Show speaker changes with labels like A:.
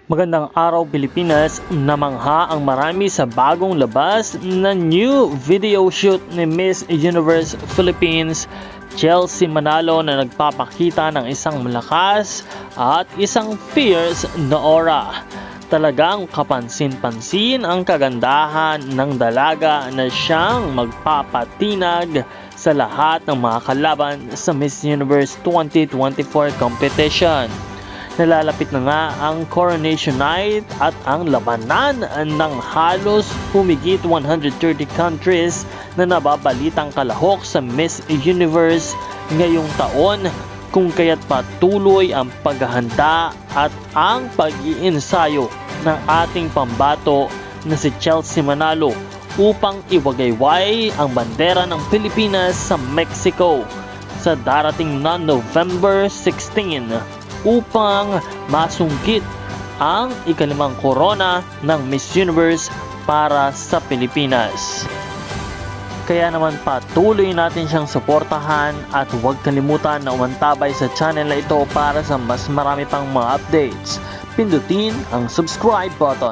A: Magandang araw Pilipinas, namangha ang marami sa bagong labas na new video shoot ni Miss Universe Philippines Chelsea Manalo na nagpapakita ng isang malakas at isang fierce na aura. Talagang kapansin-pansin ang kagandahan ng dalaga na siyang magpapatinag sa lahat ng mga kalaban sa Miss Universe 2024 competition. Nalalapit na nga ang Coronation Night at ang labanan ng halos humigit 130 countries na nababalitang kalahok sa Miss Universe ngayong taon, kung kaya't patuloy ang paghahanda at ang pag-iinsayo ng ating pambato na si Chelsea Manalo upang iwagayway ang bandera ng Pilipinas sa Mexico sa darating na November 16 upang masungkit ang ikalimang korona ng Miss Universe para sa Pilipinas. Kaya naman patuloy natin siyang suportahan at huwag kalimutan na umantabay sa channel na ito para sa mas marami pang mga updates. Pindutin ang subscribe button.